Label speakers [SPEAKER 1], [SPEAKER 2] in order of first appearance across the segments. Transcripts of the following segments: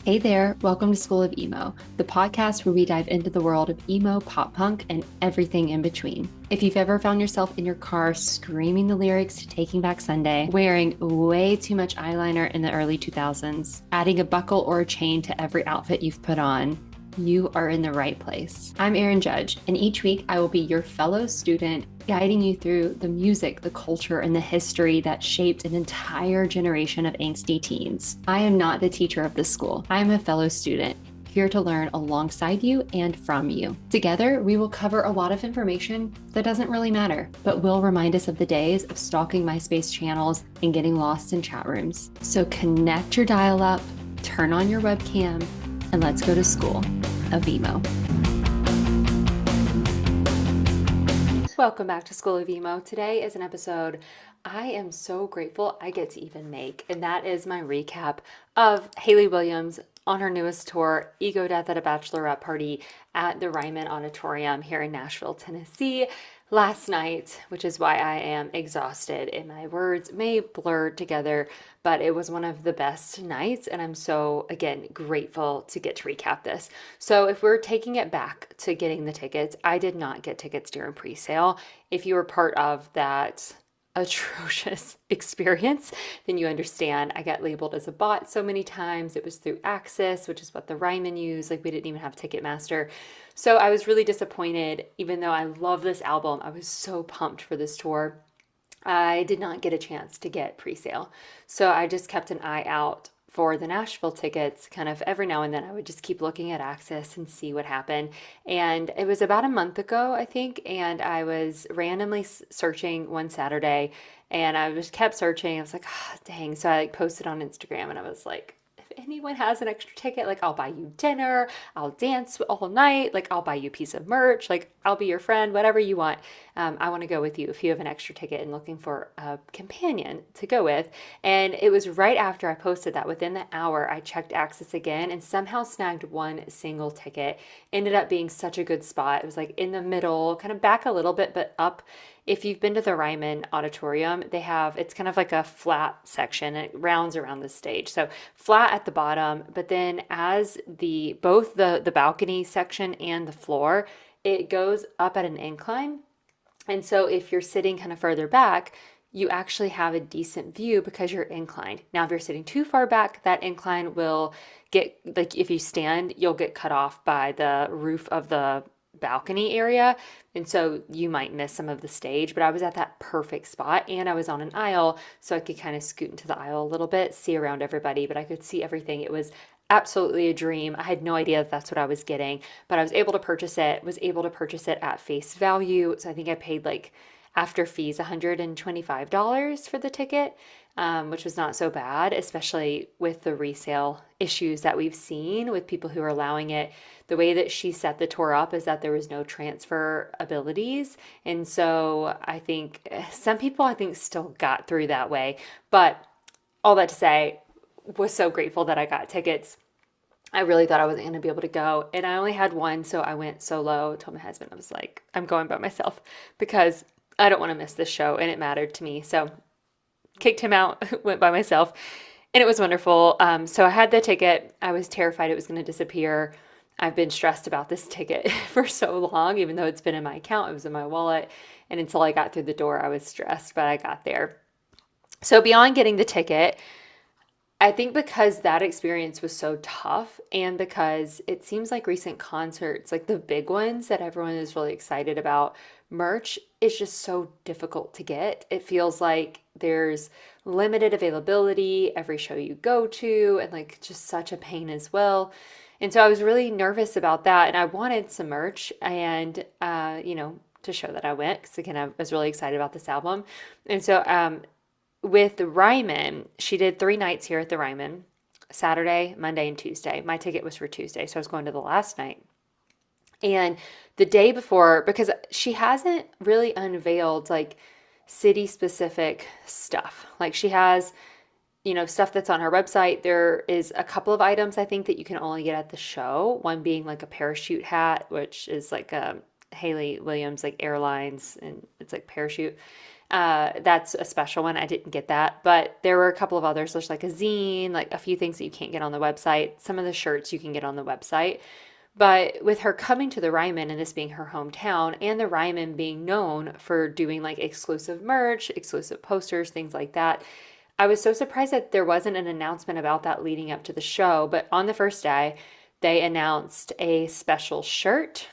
[SPEAKER 1] Hey there, welcome to School of Emo, the podcast where we dive into the world of emo, pop punk, and everything in between. If you've ever found yourself in your car screaming the lyrics to Taking Back Sunday, wearing way too much eyeliner in the early 2000s, adding a buckle or a chain to every outfit you've put on, you are in the right place. I'm Erin Judge, and each week I will be your fellow student, guiding you through the music, the culture, and the history that shaped an entire generation of angsty teens. I am not the teacher of this school. I am a fellow student, here to learn alongside you and from you. Together, we will cover a lot of information that doesn't really matter, but will remind us of the days of stalking MySpace channels and getting lost in chat rooms. So connect your dial-up, turn on your webcam, and let's go to School of Emo. Welcome back to School of Emo. Today is an episode I am so grateful I get to even make, and that is my recap of Hayley Williams on her newest tour, Ego Death at a Bachelorette Party at the Ryman Auditorium here in Nashville, Tennessee last night, which is why I am exhausted and my words may blur together, but it was one of the best nights, and I'm so, again, grateful to get to recap this. So if we're taking it back to getting the tickets, I did not get tickets during pre-sale. If you were part of that atrocious experience, then you understand. I got labeled as a bot so many times. It was through Access, which is what the Ryman use. Like, we didn't even have Ticketmaster. So I was really disappointed. Even though I love this album, I was so pumped for this tour. I did not get a chance to get pre-sale. So I just kept an eye out for the Nashville tickets. Kind of every now and then I would just keep looking at Access and see what happened. And it was about a month ago, I think, and I was randomly searching one Saturday, and I just kept searching. I was like, ah, dang. So I posted on Instagram, and I was like, if anyone has an extra ticket, like, I'll buy you dinner, I'll dance all night, like, I'll buy you a piece of merch, like, I'll be your friend, whatever you want. I want to go with you if you have an extra ticket and looking for a companion to go with. And it was right after I posted that, within the hour, I checked Access again and somehow snagged one single ticket. Ended up being such a good spot. It was like in the middle, kind of back a little bit, but up. If you've been to the Ryman Auditorium, it's kind of like a flat section. It rounds around the stage. So flat at the bottom, but then as both the balcony section and the floor, it goes up at an incline. And so if you're sitting kind of further back, you actually have a decent view because you're inclined. Now, if you're sitting too far back, that incline will get, like, if you stand, you'll get cut off by the roof of the balcony area, and so you might miss some of the stage. But I was at that perfect spot, and I was on an aisle, so I could kind of scoot into the aisle a little bit, see around everybody, but I could see everything. It was absolutely a dream. I had no idea that that's what I was getting, but I was able to purchase it at face value. So I think I paid, like, after fees, $125 for the ticket, which was not so bad, especially with the resale issues that we've seen with people who are allowing it. The way that she set the tour up is that there was no transfer abilities. And so I think some people, still got through that way. But all that to say, was so grateful that I got tickets. I really thought I wasn't going to be able to go, and I only had one, so I went solo. Told my husband, I was like, I'm going by myself because I don't want to miss this show, and it mattered to me. So kicked him out, went by myself, and it was wonderful. So I had the ticket. I was terrified it was going to disappear. I've been stressed about this ticket for so long, even though it's been in my account, it was in my wallet, and until I got through the door, I was stressed, but I got there. So beyond getting the ticket, I think because that experience was so tough, and because it seems like recent concerts, like the big ones that everyone is really excited about, merch is just so difficult to get. It feels like there's limited availability every show you go to, and like just such a pain as well. And so I was really nervous about that, and I wanted some merch and, to show that I went, because again, I was really excited about this album. And so, with the Ryman, she did 3 nights here at the Ryman, Saturday, Monday, and Tuesday. My ticket was for Tuesday, so I was going to the last night. And the day before, because she hasn't really unveiled like city specific stuff. Like, she has, stuff that's on her website. There is a couple of items I think that you can only get at the show. One being like a parachute hat, which is like a Hayley Williams, like, airlines, and it's like parachute. That's a special one. I didn't get that, but there were a couple of others. There's like a zine, like a few things that you can't get on the website. Some of the shirts you can get on the website. But with her coming to the Ryman and this being her hometown, and the Ryman being known for doing like exclusive merch, exclusive posters, things like that, I was so surprised that there wasn't an announcement about that leading up to the show. But on the first day, they announced a special shirt,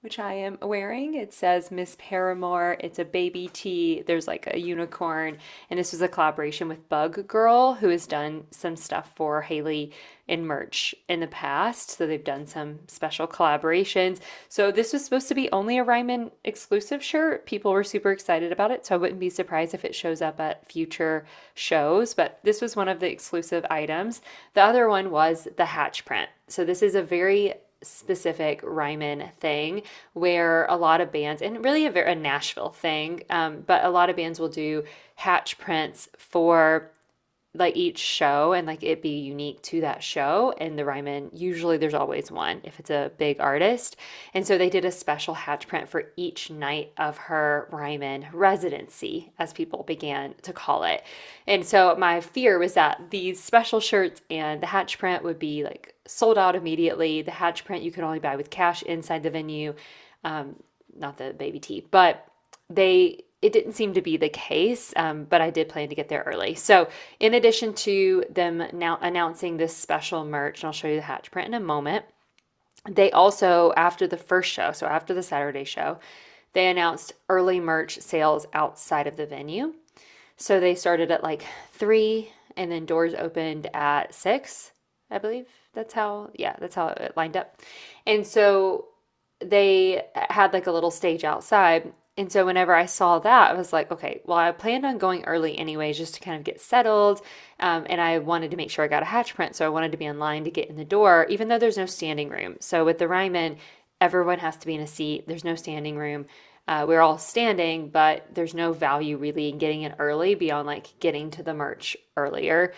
[SPEAKER 1] which I am wearing. It says Miss Paramore. It's a baby tee. There's like a unicorn. And this was a collaboration with Bug Girl, who has done some stuff for Hayley in merch in the past. So they've done some special collaborations. So this was supposed to be only a Ryman exclusive shirt. People were super excited about it. So I wouldn't be surprised if it shows up at future shows. But this was one of the exclusive items. The other one was the hatch print. So this is a very specific Ryman thing where a lot of bands, and really a Nashville thing, but a lot of bands will do hatch prints for like each show and like it be unique to that show. And the Ryman, usually there's always one if it's a big artist. And so they did a special hatch print for each night of her Ryman residency, as people began to call it. And so my fear was that these special shirts and the hatch print would be like sold out immediately. The hatch print you could only buy with cash inside the venue, not the baby tee, but it didn't seem to be the case, but I did plan to get there early. So in addition to them now announcing this special merch, and I'll show you the hatch print in a moment, they also, after the first show, so after the Saturday show, they announced early merch sales outside of the venue. So they started at like 3 and then doors opened at 6, I believe. That's how it lined up. And so they had like a little stage outside. And so whenever I saw that, I was like, okay, well, I planned on going early anyways, just to kind of get settled. And I wanted to make sure I got a hatch print. So I wanted to be in line to get in the door, even though there's no standing room. So with the Ryman, everyone has to be in a seat. There's no standing room. We're all standing, but there's no value really in getting in early beyond like getting to the merch earlier,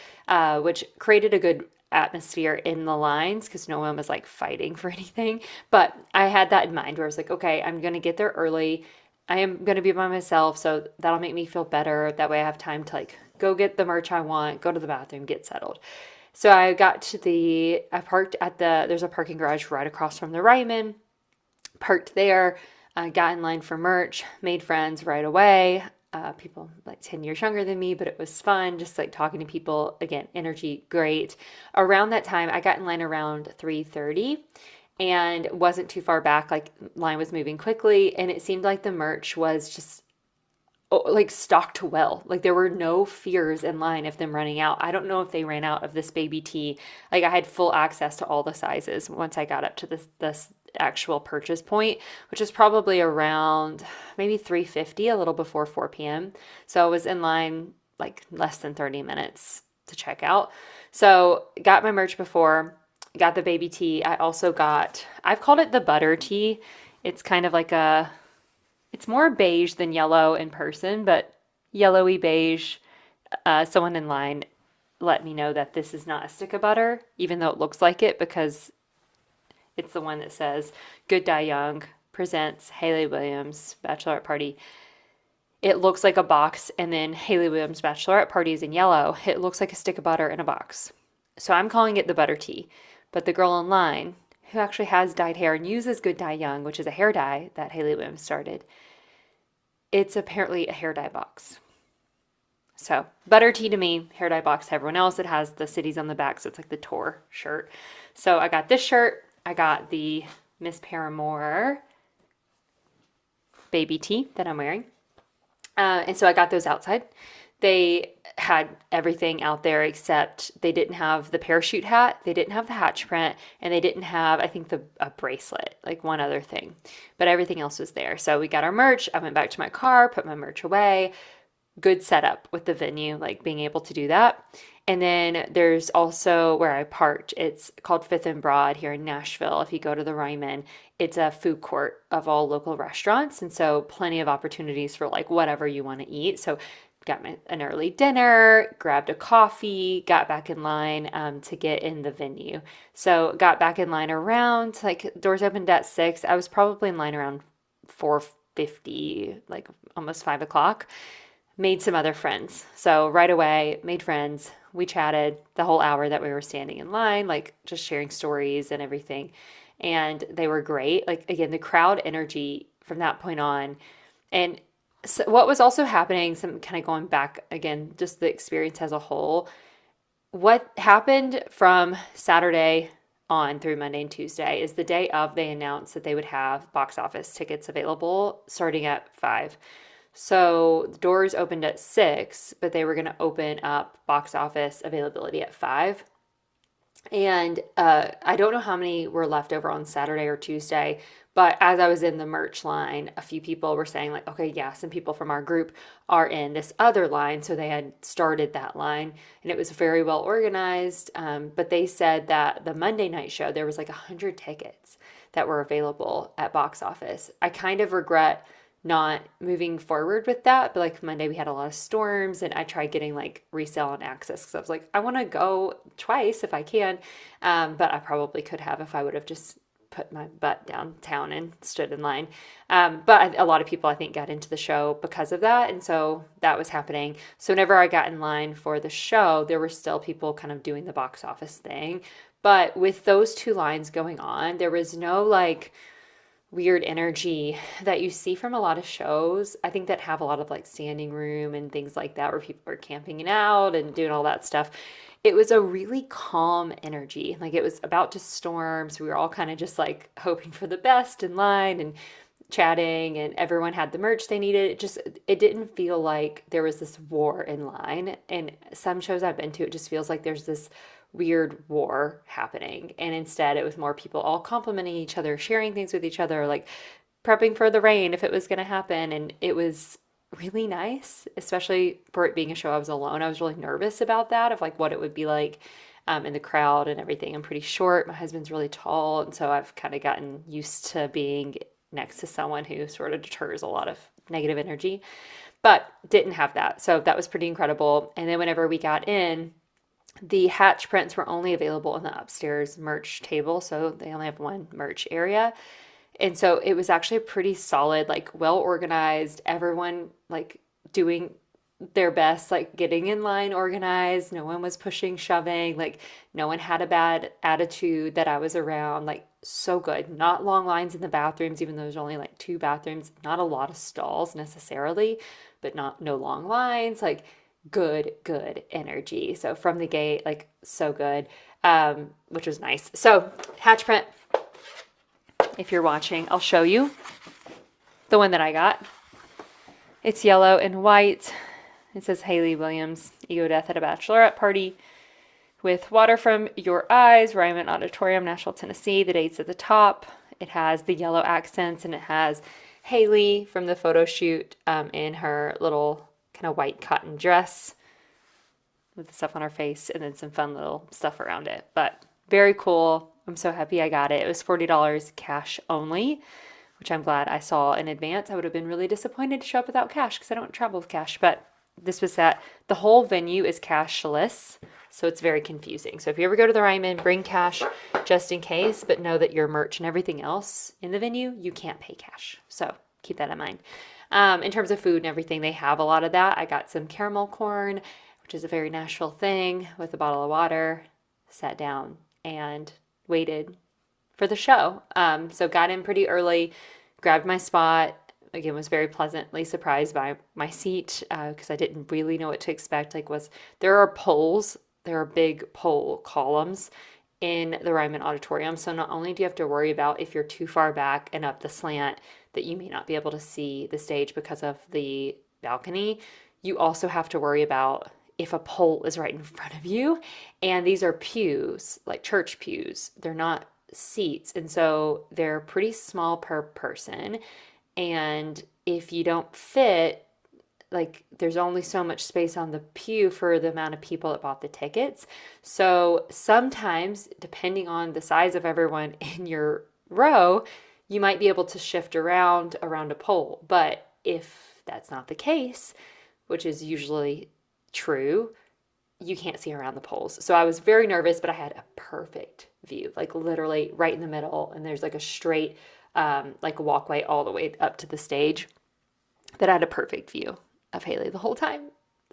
[SPEAKER 1] which created a good atmosphere in the lines because no one was like fighting for anything. But I had that in mind where I was like, okay, I'm going to get there early. I am going to be by myself, so that'll make me feel better. That way I have time to like go get the merch I want, go to the bathroom, get settled. So I parked at there's a parking garage right across from the Ryman, parked there, got in line for merch, made friends right away. People like 10 years younger than me, but it was fun just like talking to people. Again, energy, great. Around that time, I got in line around 3:30 and wasn't too far back. Like line was moving quickly and it seemed like the merch was just like stocked well. Like there were no fears in line of them running out. I don't know if they ran out of this baby tee. Like I had full access to all the sizes once I got up to this actual purchase point, which is probably around maybe 3:50, a little before 4 p.m. So I was in line like less than 30 minutes to check out. So got my merch before, got the baby tee. I've called it the butter tee. It's kind of like it's more beige than yellow in person, but yellowy beige. Someone in line let me know that this is not a stick of butter, even though it looks like it, because it's the one that says Good Die Young presents Hayley Williams Bachelorette Party. It looks like a box, and then Hayley Williams Bachelorette Party is in yellow. It looks like a stick of butter in a box. So I'm calling it the butter tea. But the girl in line, who actually has dyed hair and uses Good Die Young, which is a hair dye that Hayley Williams started, it's apparently a hair dye box. So butter tea to me, hair dye box to everyone else. It has the cities on the back, so it's like the tour shirt. So I got this shirt. I got the Miss Paramore baby tee that I'm wearing. And so I got those outside. They had everything out there except they didn't have the parachute hat, they didn't have the hatch print, and they didn't have, I think, a bracelet, like one other thing. But everything else was there. So we got our merch. I went back to my car, put my merch away. Good setup with the venue, like being able to do that. And then there's also where I parked. It's called Fifth and Broad here in Nashville. If you go to the Ryman, it's a food court of all local restaurants. And so plenty of opportunities for like whatever you want to eat. So got an early dinner, grabbed a coffee, got back in line to get in the venue. So got back in line around, like doors opened at 6. I was probably in line around 4, 4:50, like almost 5 o'clock. Made some other friends. So right away, made friends. We chatted the whole hour that we were standing in line, like just sharing stories and everything. And they were great. Like, again, the crowd energy from that point on. And so what was also happening, some kind of going back again, just the experience as a whole, what happened from Saturday on through Monday and Tuesday is the day of, they announced that they would have box office tickets available starting at 5. So the doors opened at 6, but they were going to open up box office availability at 5. And I don't know how many were left over on Saturday or Tuesday, but as I was in the merch line, a few people were saying, like, okay, yeah, some people from our group are in this other line. So they had started that line and it was very well organized. But they said that the Monday night show, there was like 100 tickets that were available at box office. I kind of regret not moving forward with that, but like Monday we had a lot of storms and I tried getting like resale and access because I was like, I want to go twice if I can, but I probably could have if I would have just put my butt downtown and stood in line. But a lot of people I think got into the show because of that, and so that was happening. So whenever I got in line for the show, there were still people kind of doing the box office thing, but with those two lines going on, there was no like weird energy that you see from a lot of shows, I think, that have a lot of like standing room and things like that where people are camping out and doing all that stuff. It was a really calm energy. Like, it was about to storm, so we were all kind of just like hoping for the best in line and chatting, and everyone had the merch they needed. It didn't feel like there was this war in line. And some shows I've been to, it just feels like there's this weird war happening. And instead, it was more people all complimenting each other, sharing things with each other, like prepping for the rain if it was going to happen. And it was really nice, especially for it being a show I was alone. I was really nervous about that, of like what it would be like in the crowd and everything. I'm pretty short. My husband's really tall. And so I've kind of gotten used to being next to someone who sort of deters a lot of negative energy, but didn't have that. So that was pretty incredible. And then whenever we got in, the hatch prints were only available in the upstairs merch table. So they only have one merch area. And so it was actually pretty solid, like well organized, everyone like doing their best, like getting in line organized. No one was pushing, shoving, like no one had a bad attitude that I was around. Like, so good. Not long lines in the bathrooms, even though there's only like 2 bathrooms, not a lot of stalls necessarily, but no long lines, like good energy. So from the gate, like so good, which was nice. So hatch print, if you're watching, I'll show you the one that I got. It's yellow and white. It says Hayley Williams, Ego Death at a Bachelorette Party, with Water from Your Eyes, Ryman Auditorium, Nashville, Tennessee. The date's at the top. It has the yellow accents, and it has Hayley from the photo shoot in her little kind of white cotton dress with the stuff on her face, and then some fun little stuff around it. But very cool. I'm so happy I got it. It was $40 cash only, which I'm glad I saw in advance. I would have been really disappointed to show up without cash because I don't travel with cash, but this was that. The whole venue is cashless, so it's very confusing. So if you ever go to the Ryman, bring cash just in case, but know that your merch and everything else in the venue, you can't pay cash. So keep that in mind. In terms of food and everything, they have a lot of that. I got some caramel corn, which is a very Nashville thing, with a bottle of water, sat down and waited for the show. So got in pretty early, grabbed my spot. Again, was very pleasantly surprised by my seat because I didn't really know what to expect. There are poles, there are big pole columns in the Ryman Auditorium. So not only do you have to worry about if you're too far back and up the slant that you may not be able to see the stage because of the balcony, you also have to worry about if a pole is right in front of you. And these are pews, like church pews. They're not seats. And so they're pretty small per person. And if you don't fit, like, there's only so much space on the pew for the amount of people that bought the tickets. So sometimes, depending on the size of everyone in your row, you might be able to shift around a pole. But if that's not the case, which is usually true, you can't see around the poles. So I was very nervous, but I had a perfect view, like literally right in the middle. And there's like a straight like a walkway all the way up to the stage that had a perfect view of Hayley the whole time,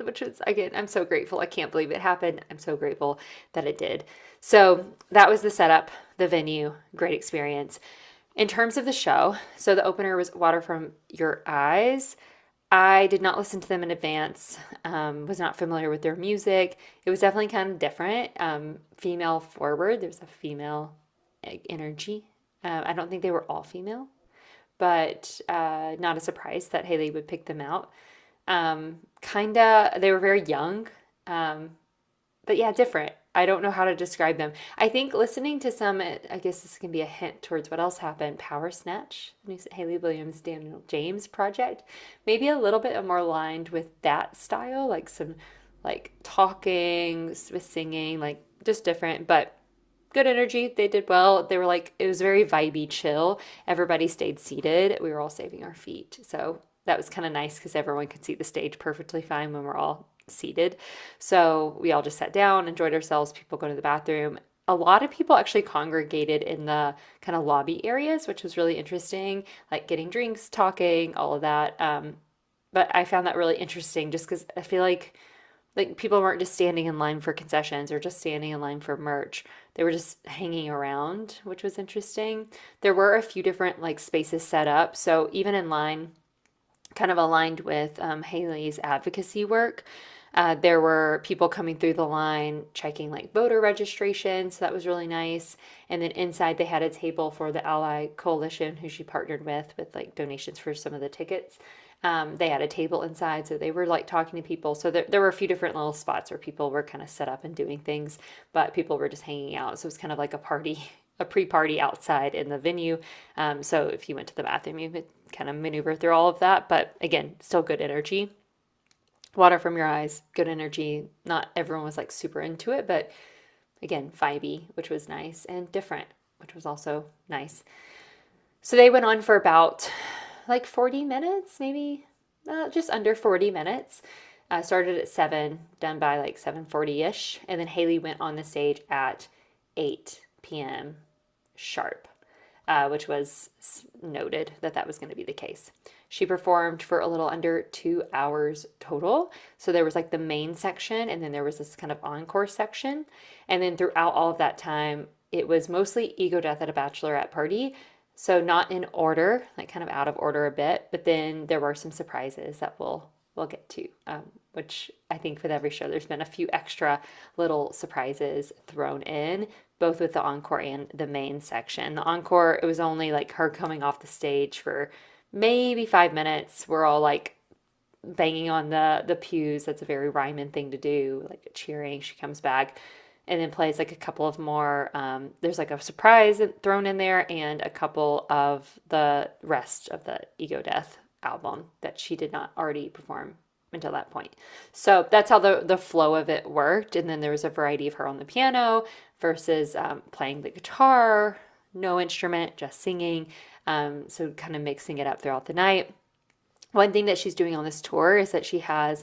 [SPEAKER 1] which is, again, I'm so grateful. I can't believe it happened. I'm so grateful that it did. So that was the setup, the venue, great experience. In terms of the show, so the opener was Water from Your Eyes. I did not listen to them in advance, was not familiar with their music. It was definitely kind of different. Female forward, there's a female energy. I don't think they were all female, but not a surprise that Hayley would pick them out. They were very young, but yeah, different. I don't know how to describe them. I think listening to some, I guess this can be a hint towards what else happened. Power Snatch, the new Hayley Williams, Daniel James project, maybe a little bit more aligned with that style, like some like talking with singing, like just different, but good energy. They did well. They were like, it was very vibey, chill. Everybody stayed seated. We were all saving our feet. So that was kind of nice because everyone could see the stage perfectly fine when we're all seated. So we all just sat down, enjoyed ourselves, people go to the bathroom. A lot of people actually congregated in the kind of lobby areas, which was really interesting, like getting drinks, talking, all of that. But I found that really interesting just because I feel like people weren't just standing in line for concessions or just standing in line for merch. They were just hanging around, which was interesting. There were a few different like spaces set up. So even in line, kind of aligned with Hayley's advocacy work. There were people coming through the line checking like voter registration, so that was really nice. And then inside they had a table for the Ally Coalition, who she partnered with like donations for some of the tickets. They had a table inside, so they were like talking to people. So there were a few different little spots where people were kind of set up and doing things, but people were just hanging out. So it was kind of like a party, a pre-party outside in the venue. So if you went to the bathroom, you could kind of maneuver through all of that. But again, still good energy. Water from Your Eyes, good energy. Not everyone was like super into it, but again, vibey, which was nice, and different, which was also nice. So they went on for about like 40 minutes, maybe just under 40 minutes. Started at 7, done by like 7:40-ish. And then Hayley went on the stage at 8 p.m. sharp, which was noted that that was going to be the case. She performed for a little under 2 hours total. So there was like the main section, and then there was this kind of encore section. And then throughout all of that time, it was mostly ego death at a bachelorette party. So not in order, like kind of out of order a bit, but then there were some surprises that we'll get to, which I think with every show there's been a few extra little surprises thrown in, both with the encore and the main section. The encore, it was only like her coming off the stage for maybe 5 minutes. We're all like banging on the pews. That's a very Ryman thing to do, like cheering. She comes back and then plays like a couple of more. There's like a surprise thrown in there and a couple of the rest of the Ego Death album that she did not already perform until that point. So that's how the flow of it worked. And then there was a variety of her on the piano versus playing the guitar, no instrument, just singing. So kind of mixing it up throughout the night. One thing that she's doing on this tour is that she has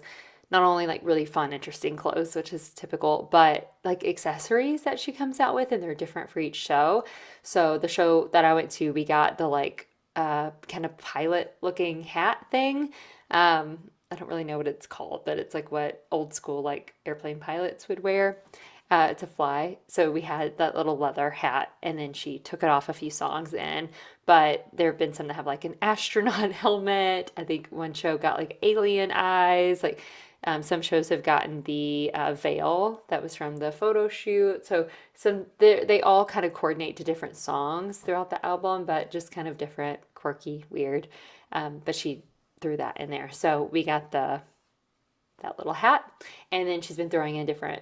[SPEAKER 1] not only like really fun, interesting clothes, which is typical, but like accessories that she comes out with, and they're different for each show. So the show that I went to, we got the like kind of pilot looking hat thing. I don't really know what it's called, but it's like what old school like airplane pilots would wear to fly. So we had that little leather hat, and then she took it off a few songs in. But there have been some that have like an astronaut helmet. I think one show got like alien eyes. Like some shows have gotten the veil that was from the photo shoot. So they all kind of coordinate to different songs throughout the album, but just kind of different, quirky, weird. But she threw that in there. So we got that little hat, and then she's been throwing in different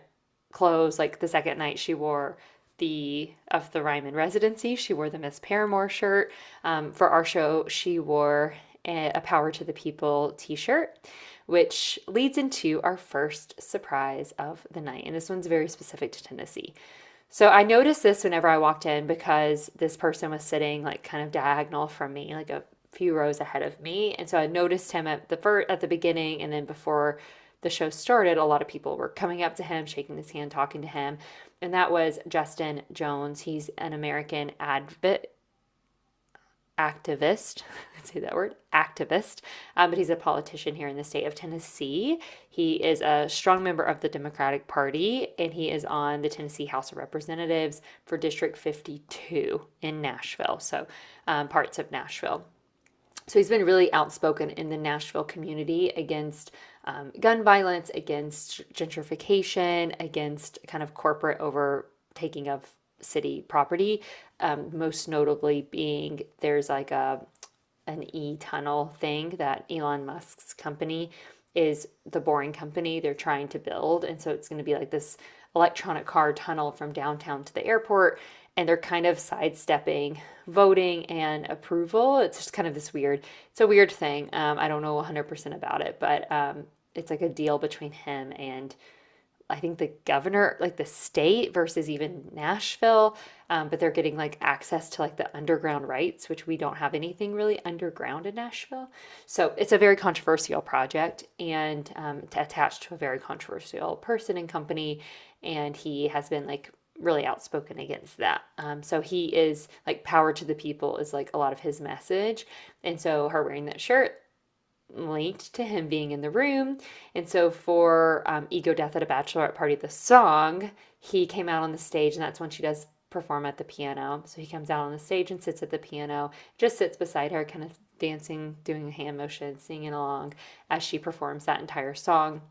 [SPEAKER 1] clothes. Like the second night she wore the Ryman Residency, she wore the Miss Paramore shirt. For our show, she wore a Power to the People t-shirt, which leads into our first surprise of the night. And this one's very specific to Tennessee. So I noticed this whenever I walked in because this person was sitting like kind of diagonal from me, like a few rows ahead of me. And so I noticed him at the beginning, and then before the show started, a lot of people were coming up to him, shaking his hand, talking to him. And that was Justin Jones. He's an American activist. I'd say that word, activist. But he's a politician here in the state of Tennessee. He is a strong member of the Democratic Party, and he is on the Tennessee House of Representatives for District 52 in Nashville, so parts of Nashville. So he's been really outspoken in the Nashville community against gun violence, against gentrification, against kind of corporate overtaking of city property. Most notably being there's like an e-tunnel thing that Elon Musk's company is the Boring Company they're trying to build. And so it's going to be like this electronic car tunnel from downtown to the airport. And they're kind of sidestepping voting and approval. It's just kind of it's a weird thing. I don't know 100% about it, but it's like a deal between him and I think the governor, like the state versus even Nashville. But they're getting like access to like the underground rights, which we don't have anything really underground in Nashville. So it's a very controversial project and attached to a very controversial person and company. And he has been like really outspoken against that. So he is like power to the people is like a lot of his message. And so her wearing that shirt linked to him being in the room. And so for Ego Death at a Bachelorette Party, the song, he came out on the stage, and that's when she does perform at the piano. So he comes out on the stage and sits at the piano, just sits beside her, kind of dancing, doing a hand motion, singing along as she performs that entire song.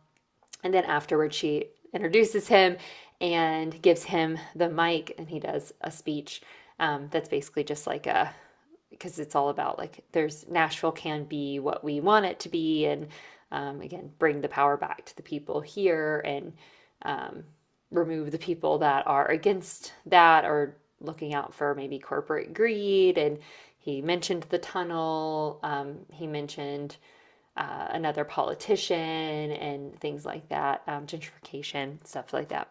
[SPEAKER 1] And then afterwards, she introduces him and gives him the mic, and he does a speech that's basically just like because it's all about like Nashville can be what we want it to be, and again, bring the power back to the people here, and remove the people that are against that or looking out for maybe corporate greed. And he mentioned the tunnel. He mentioned another politician and things like that, gentrification, stuff like that,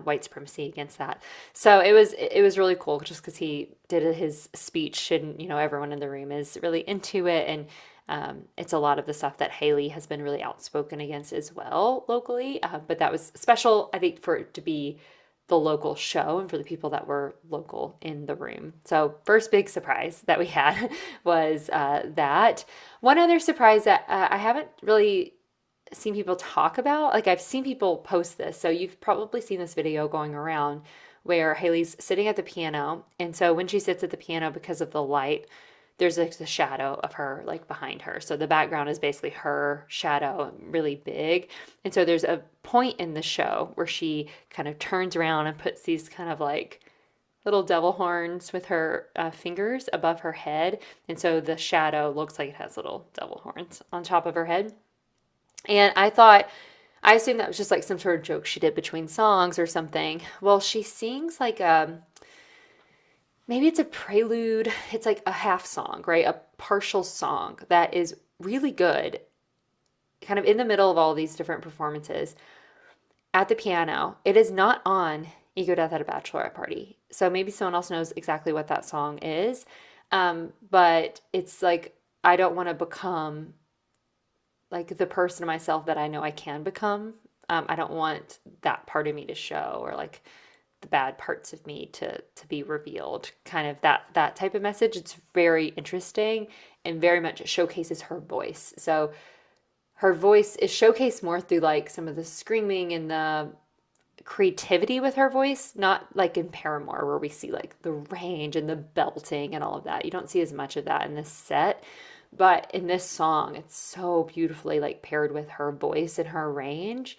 [SPEAKER 1] white supremacy against that. So it was really cool just because he did his speech, and everyone in the room is really into it, and it's a lot of the stuff that Hayley has been really outspoken against as well locally. But that was special, I think, for it to be the local show and for the people that were local in the room. So first big surprise that we had was that. One other surprise that I haven't really seen people talk about, like I've seen people post this, so you've probably seen this video going around where Hayley's sitting at the piano, and so when she sits at the piano, because of the light, there's like the shadow of her like behind her. So the background is basically her shadow, really big. And so there's a point in the show where she kind of turns around and puts these kind of like little devil horns with her fingers above her head. And so the shadow looks like it has little devil horns on top of her head. And I assumed that was just like some sort of joke she did between songs or something. Well, she sings like maybe it's a prelude. It's like a half song, right? A partial song that is really good, kind of in the middle of all these different performances at the piano. It is not on Ego Death at a Bachelorette Party. So maybe someone else knows exactly what that song is. But it's like, I don't want to become like the person of myself that I know I can become. I don't want that part of me to show, or like the bad parts of me to be revealed, kind of that type of message. It's very interesting and very much showcases her voice. So her voice is showcased more through like some of the screaming and the creativity with her voice, not like in Paramore where we see like the range and the belting and all of that. You don't see as much of that in this set, but in this song it's so beautifully like paired with her voice and her range.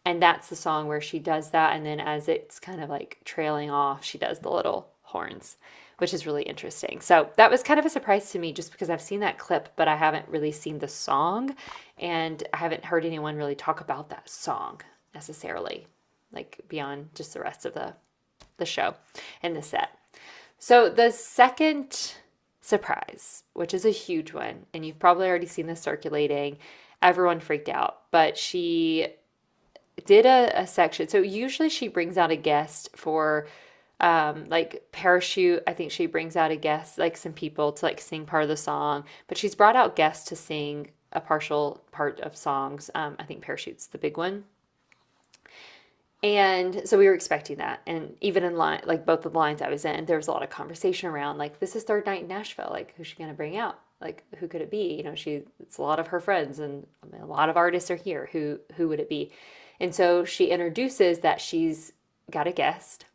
[SPEAKER 1] And that's the song where she does that. And then as it's kind of like trailing off, she does the little horns, which is really interesting. So that was kind of a surprise to me just because I've seen that clip, but I haven't really seen the song. And I haven't heard anyone really talk about that song necessarily, like beyond just the rest of the show and the set. So the second surprise, which is a huge one, and you've probably already seen this circulating, everyone freaked out, but she did a section. So usually she brings out a guest for like Parachute. I think she brings out a guest, like some people to like sing part of the song, but she's brought out guests to sing a partial part of songs. I think Parachute's the big one. And so we were expecting that. And even in line, like both of the lines I was in, there was a lot of conversation around like, this is third night in Nashville. Like, who's she going to bring out? Like, who could it be? You know, it's a lot of her friends and I mean, a lot of artists are here. Who would it be? And so she introduces that she's got a guest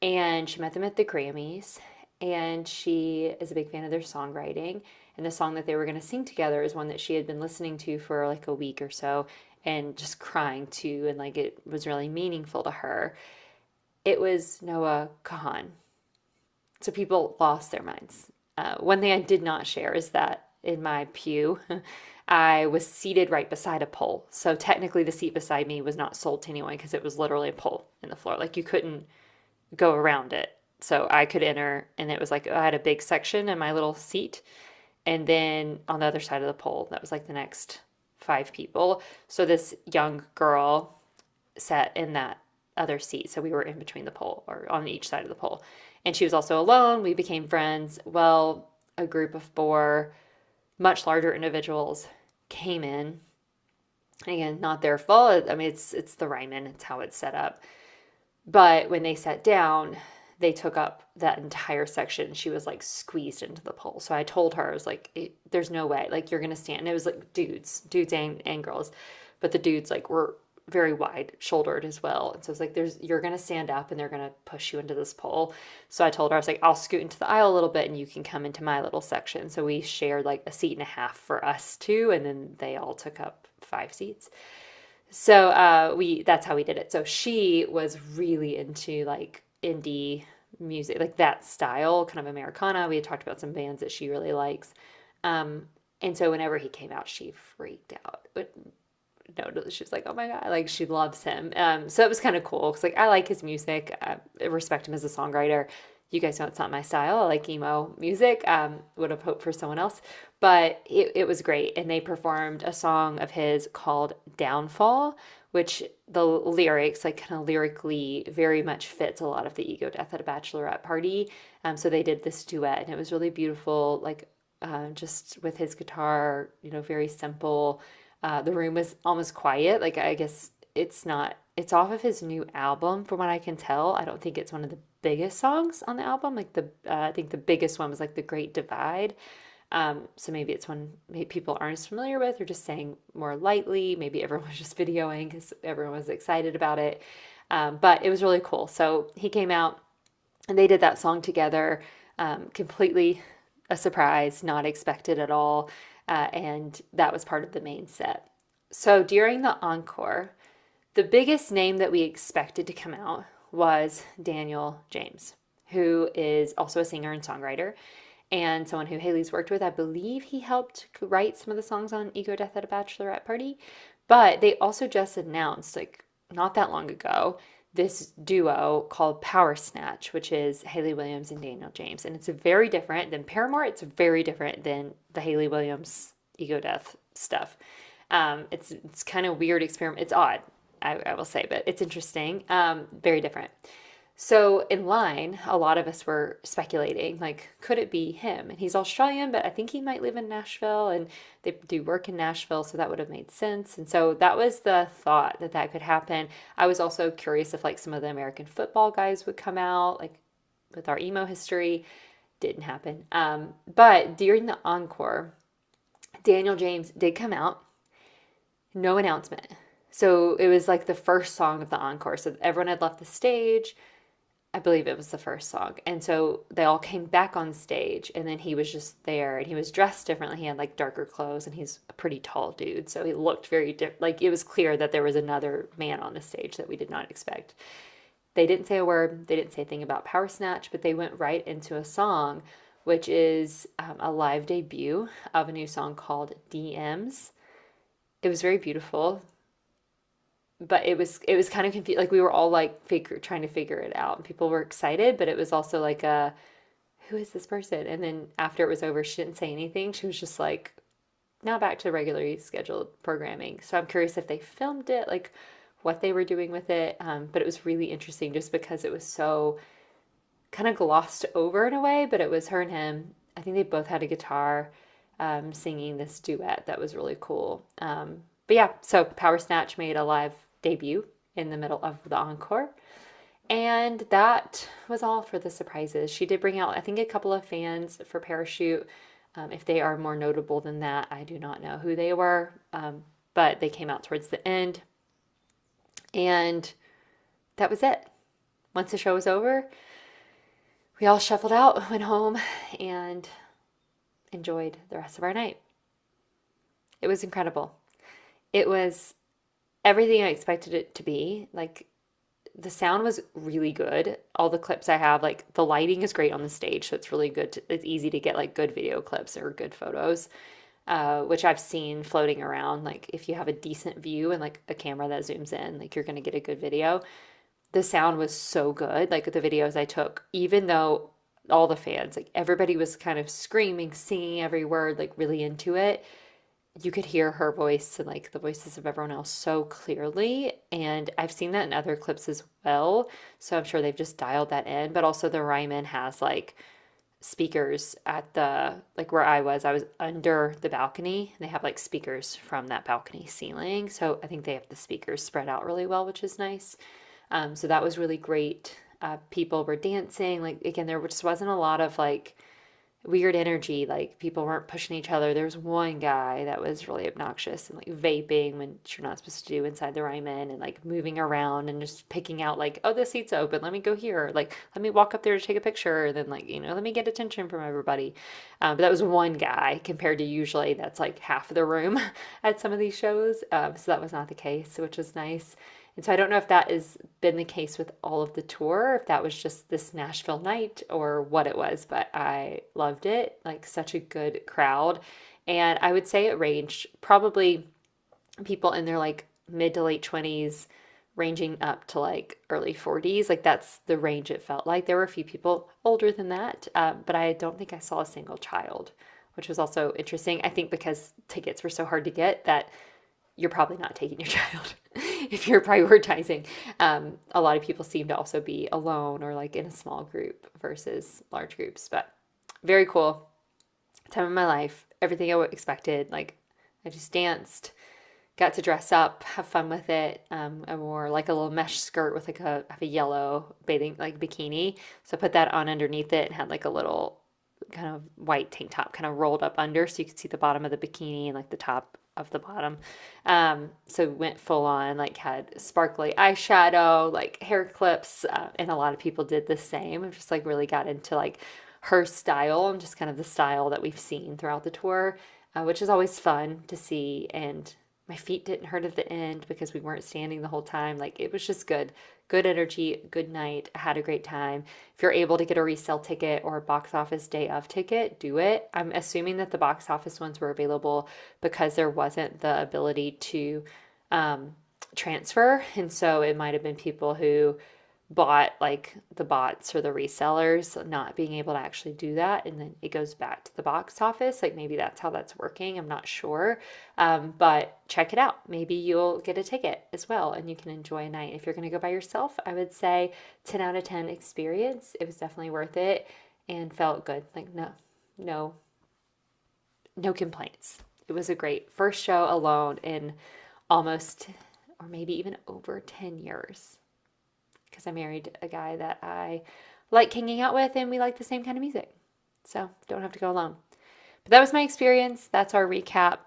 [SPEAKER 1] and she met them at the Grammys and she is a big fan of their songwriting. And the song that they were going to sing together is one that she had been listening to for like a week or so and just crying to, and like it was really meaningful to her. It was Noah Kahan. So people lost their minds. One thing I did not share is that in my pew, I was seated right beside a pole. So technically, the seat beside me was not sold to anyone because it was literally a pole in the floor. Like you couldn't go around it. So I could enter, and it was like I had a big section in my little seat. And then on the other side of the pole, that was like the next 5 people. So this young girl sat in that other seat. So we were in between the pole or on each side of the pole. And she was also alone. We became friends. Well, a group of 4 much larger individuals came in. Again, not their fault. I mean, it's the Ryman. It's how it's set up. But when they sat down, they took up that entire section. She was like squeezed into the pole. So I told her, I was like, there's no way. Like, you're going to stand. And it was like dudes and girls. But the dudes, like, were very wide shouldered as well. And so it's like, you're going to stand up and they're going to push you into this pole. So I told her, I was like, I'll scoot into the aisle a little bit and you can come into my little section. So we shared like a seat and a half for us two. And then they all took up 5 seats. So that's how we did it. So she was really into like indie music, like that style, kind of Americana. We had talked about some bands that she really likes. And so whenever he came out, she freaked out. But no, she was like, oh my God, like she loves him. So it was kind of cool because like I like his music. I respect him as a songwriter. You guys know it's not my style. I like emo music. Would have hoped for someone else, but it was great. And they performed a song of his called Downfall, which the lyrics, like kind of lyrically, very much fits a lot of the ego death at a bachelorette party. So they did this duet and it was really beautiful, like just with his guitar, very simple. The room was almost quiet. Like, I guess it's off of his new album from what I can tell. I don't think it's one of the biggest songs on the album. Like I think the biggest one was like The Great Divide. So maybe it's one maybe people aren't as familiar with or just saying more lightly. Maybe everyone was just videoing because everyone was excited about it. But it was really cool. So he came out and they did that song together, completely a surprise, not expected at all. And that was part of the main set. So during the encore, the biggest name that we expected to come out was Daniel James, who is also a singer and songwriter and someone who Hayley's worked with. I believe he helped write some of the songs on Ego Death at a Bachelorette Party. But they also just announced, like not that long ago, this duo called Power Snatch, which is Hayley Williams and Daniel James. And it's very different than Paramore. It's very different than the Hayley Williams Ego Death stuff. It's kind of weird experiment. It's odd, I will say, but it's interesting. Very different. So in line, a lot of us were speculating, like, could it be him? And he's Australian, but I think he might live in Nashville, and they do work in Nashville, so that would have made sense. And so that was the thought that that could happen. I was also curious if like some of the American football guys would come out, like with our emo history. Didn't happen. But during the encore, Daniel James did come out, no announcement. So it was like the first song of the encore. So everyone had left the stage. I believe it was the first song. And so they all came back on stage and then he was just there and he was dressed differently. He had like darker clothes and he's a pretty tall dude. So he looked very different. Like it was clear that there was another man on the stage that we did not expect. They didn't say a word. They didn't say a thing about Power Snatch, but they went right into a song, which is a live debut of a new song called DMs. It was very beautiful, but it was kind of confused. Like we were all like trying to figure it out. And people were excited, but it was also like who is this person? And then after it was over, she didn't say anything. She was just like, now back to regularly scheduled programming. So I'm curious if they filmed it, like what they were doing with it. But it was really interesting just because it was so kind of glossed over in a way, but it was her and him. I think they both had a guitar singing this duet that was really cool. But yeah, so Power Snatch made a live debut in the middle of the encore. And that was all for the surprises. She did bring out, I think, a couple of fans for Parachute. If they are more notable than that, I do not know who they were, but they came out towards the end. And that was it. Once the show was over, we all shuffled out, went home, and enjoyed the rest of our night. It was incredible. It was everything I expected it to be. Like, the sound was really good. All the clips I have, like, the lighting is great on the stage, so it's really good. It's easy to get like good video clips or good photos, which I've seen floating around. Like, if you have a decent view and like a camera that zooms in, like, you're gonna get a good video. The sound was so good. Like, the videos I took, even though all the fans, like, everybody was kind of screaming, singing every word, like, really into it, you could hear her voice and like the voices of everyone else so clearly. And I've seen that in other clips as well. So I'm sure they've just dialed that in. But also, the Ryman has like speakers at the, like, where I was under the balcony, and they have like speakers from that balcony ceiling. So I think they have the speakers spread out really well, which is nice. So that was really great. People were dancing. Like, again, there just wasn't a lot of like weird energy. Like, people weren't pushing each other. There was one guy that was really obnoxious and like vaping, which you're not supposed to do inside the Ryman, and like moving around and just picking out like, oh, this seat's open, let me go here, like, let me walk up there to take a picture, and then, like, let me get attention from everybody. But that was one guy compared to usually that's like half of the room at some of these shows. So that was not the case, which was nice. And so I don't know if that has been the case with all of the tour, if that was just this Nashville night or what it was, but I loved it. Like, such a good crowd. And I would say it ranged probably people in their like mid to late 20s, ranging up to like early 40s. Like, that's the range it felt like. There were a few people older than that, but I don't think I saw a single child, which was also interesting. I think because tickets were so hard to get that you're probably not taking your child if you're prioritizing. A lot of people seem to also be alone or like in a small group versus large groups, but very cool. Time of my life, everything I expected. Like, I just danced, got to dress up, have fun with it. I wore like a little mesh skirt with like a yellow bathing like bikini. So I put that on underneath it and had like a little kind of white tank top kind of rolled up under so you could see the bottom of the bikini and like the top of the bottom. So went full on, like, had sparkly eyeshadow, like hair clips, and a lot of people did the same. I just like really got into like her style and just kind of the style that we've seen throughout the tour, which is always fun to see. And my feet didn't hurt at the end because we weren't standing the whole time. Like, it was just good. Good energy, good night. I had a great time. If you're able to get a resale ticket or a box office day of ticket, do it. I'm assuming that the box office ones were available because there wasn't the ability to transfer. And so it might have been people who bought like the bots or the resellers not being able to actually do that, and then it goes back to the box office. Like, maybe that's how that's working, I'm not sure. But check it out, maybe you'll get a ticket as well and you can enjoy a night. If you're going to go by yourself, I would say 10 out of 10 experience. It was definitely worth it and felt good. Like, no complaints. It was a great first show alone in almost, or maybe even over 10 years, because I married a guy that I like hanging out with and we like the same kind of music. So don't have to go alone. But that was my experience. That's our recap.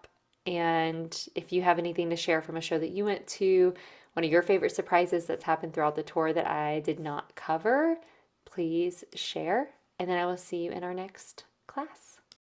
[SPEAKER 1] And if you have anything to share from a show that you went to, one of your favorite surprises that's happened throughout the tour that I did not cover, please share. And then I will see you in our next class.